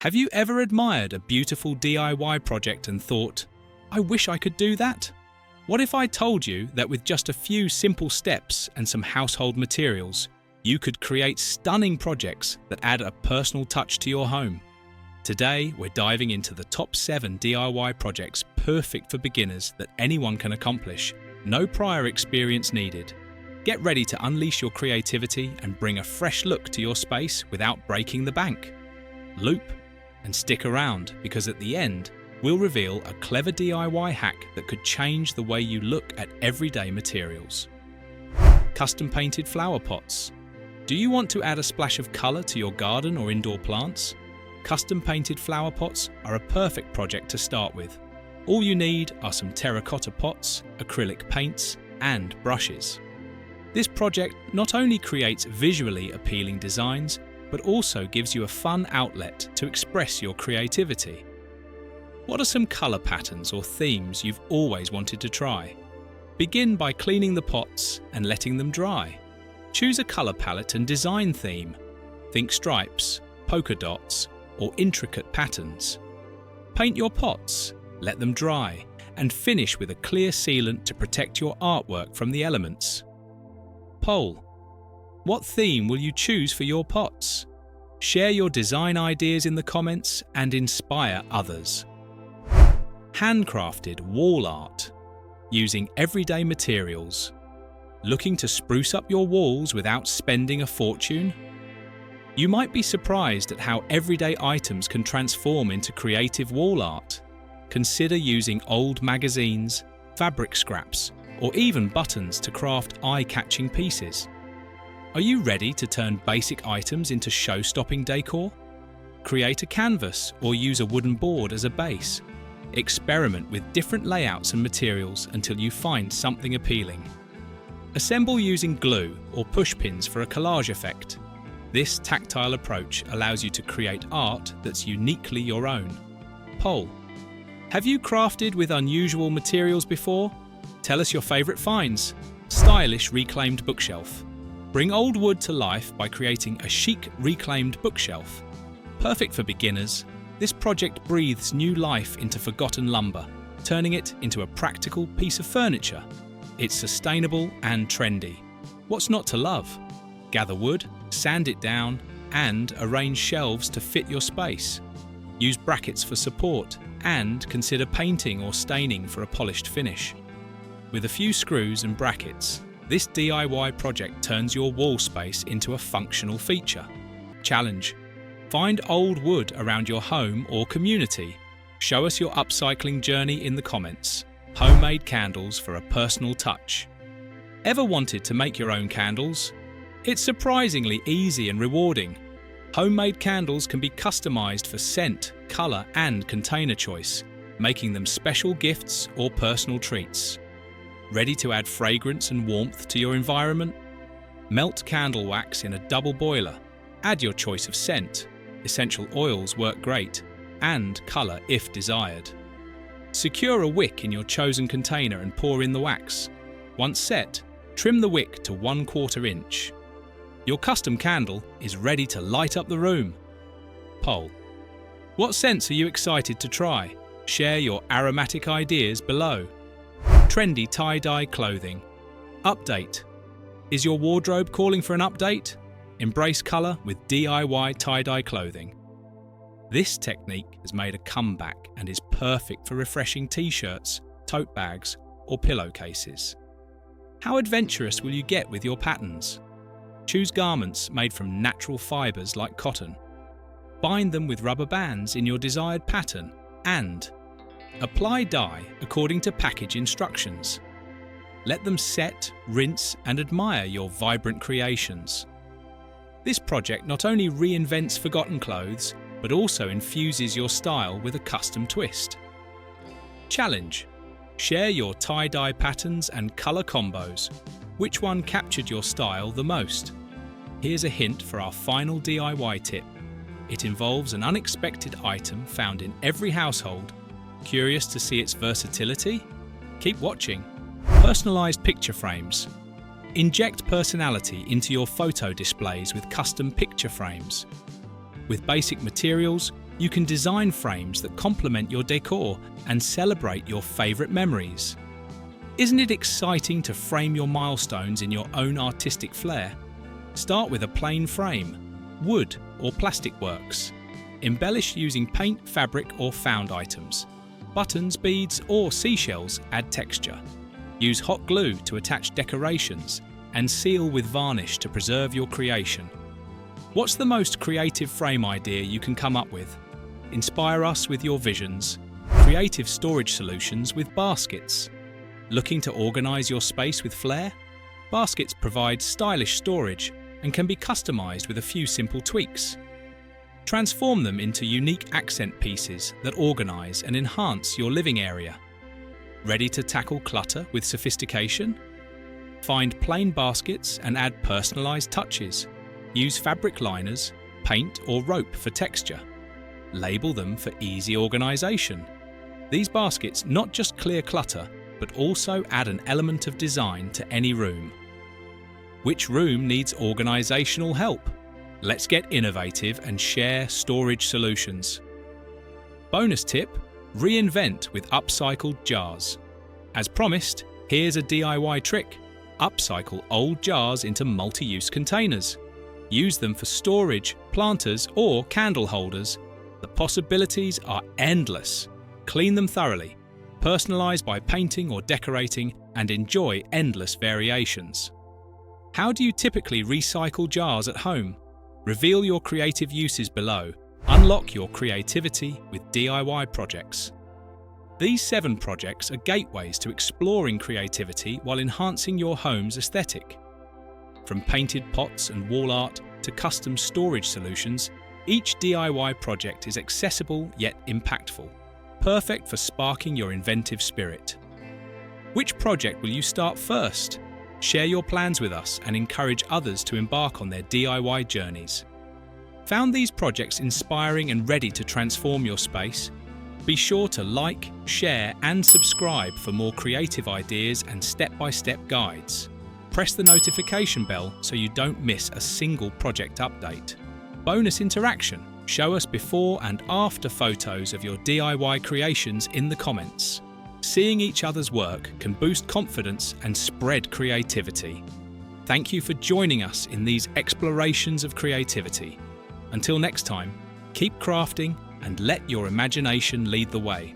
Have you ever admired a beautiful DIY project and thought, I wish I could do that? What if I told you that with just a few simple steps and some household materials, you could create stunning projects that add a personal touch to your home? Today, we're diving into the top 7 DIY projects perfect for beginners that anyone can accomplish, no prior experience needed. Get ready to unleash your creativity and bring a fresh look to your space without breaking the bank. Loop and stick around, because at the end, we'll reveal a clever DIY hack that could change the way you look at everyday materials. Custom painted flower pots. Do you want to add a splash of colour to your garden or indoor plants? Custom painted flower pots are a perfect project to start with. All you need are some terracotta pots, acrylic paints, and brushes. This project not only creates visually appealing designs, but also gives you a fun outlet to express your creativity. What are some colour patterns or themes you've always wanted to try? Begin by cleaning the pots and letting them dry. Choose a colour palette and design theme. Think stripes, polka dots, or intricate patterns. Paint your pots, let them dry, and finish with a clear sealant to protect your artwork from the elements. Poll: what theme will you choose for your pots? Share your design ideas in the comments and inspire others. Handcrafted wall art. Using everyday materials. Looking to spruce up your walls without spending a fortune? You might be surprised at how everyday items can transform into creative wall art. Consider using old magazines, fabric scraps, or even buttons to craft eye-catching pieces. Are you ready to turn basic items into show-stopping decor? Create a canvas or use a wooden board as a base. Experiment with different layouts and materials until you find something appealing. Assemble using glue or push pins for a collage effect. This tactile approach allows you to create art that's uniquely your own. Poll: have you crafted with unusual materials before? Tell us your favourite finds. Stylish reclaimed bookshelf. Bring old wood to life by creating a chic reclaimed bookshelf. Perfect for beginners, this project breathes new life into forgotten lumber, turning it into a practical piece of furniture. It's sustainable and trendy. What's not to love? Gather wood, sand it down, and arrange shelves to fit your space. Use brackets for support, and consider painting or staining for a polished finish. With a few screws and brackets, this DIY project turns your wall space into a functional feature. Challenge: find old wood around your home or community. Show us your upcycling journey in the comments. Homemade candles for a personal touch. Ever wanted to make your own candles? It's surprisingly easy and rewarding. Homemade candles can be customized for scent, color, and container choice, making them special gifts or personal treats. Ready to add fragrance and warmth to your environment? Melt candle wax in a double boiler. Add your choice of scent. Essential oils work great, and color if desired. Secure a wick in your chosen container and pour in the wax. Once set, trim the wick to 1/4 inch. Your custom candle is ready to light up the room. Poll: what scents are you excited to try? Share your aromatic ideas below. Trendy tie-dye clothing. Update: is your wardrobe calling for an update? Embrace colour with DIY tie-dye clothing. This technique has made a comeback and is perfect for refreshing t-shirts, tote bags, or pillowcases. How adventurous will you get with your patterns? Choose garments made from natural fibres like cotton. Bind them with rubber bands in your desired pattern and apply dye according to package instructions. Let them set, rinse, and admire your vibrant creations. This project not only reinvents forgotten clothes, but also infuses your style with a custom twist. Challenge: share your tie-dye patterns and colour combos. Which one captured your style the most? Here's a hint for our final DIY tip. It involves an unexpected item found in every household. Curious to see its versatility? Keep watching. Personalised picture frames. Inject personality into your photo displays with custom picture frames. With basic materials, You can design frames that complement your decor and celebrate your favourite memories. Isn't it exciting to frame your milestones in your own artistic flair? Start with a plain frame, wood or plastic works. Embellish using paint, fabric or found items. Buttons, beads or seashells add texture. Use hot glue to attach decorations and seal with varnish to preserve your creation. What's the most creative frame idea you can come up with? Inspire us with your visions. Creative storage solutions with baskets. Looking to organise your space with flair? Baskets provide stylish storage and can be customised with a few simple tweaks. Transform them into unique accent pieces that organise and enhance your living area. Ready to tackle clutter with sophistication? Find plain baskets and add personalised touches. Use fabric liners, paint or rope for texture. Label them for easy organisation. These baskets not just clear clutter, but also add an element of design to any room. Which room needs organisational help? Let's get innovative and share storage solutions. Bonus tip: reinvent with upcycled jars. As promised, here's a DIY trick. Upcycle old jars into multi-use containers. Use them for storage, planters or candle holders. The possibilities are endless. Clean them thoroughly, personalise by painting or decorating, and enjoy endless variations. How do you typically recycle jars at home? Reveal your creative uses below. Unlock your creativity with DIY projects. These 7 projects are gateways to exploring creativity while enhancing your home's aesthetic. From painted pots and wall art to custom storage solutions, each DIY project is accessible yet impactful, perfect for sparking your inventive spirit. Which project will you start first? Share your plans with us and encourage others to embark on their DIY journeys. Found these projects inspiring and ready to transform your space? Be sure to like, share and subscribe for more creative ideas and step-by-step guides. Press the notification bell so you don't miss a single project update. Bonus interaction: show us before and after photos of your DIY creations in the comments. Seeing each other's work can boost confidence and spread creativity. Thank you for joining us in these explorations of creativity. Until next time, keep crafting and let your imagination lead the way.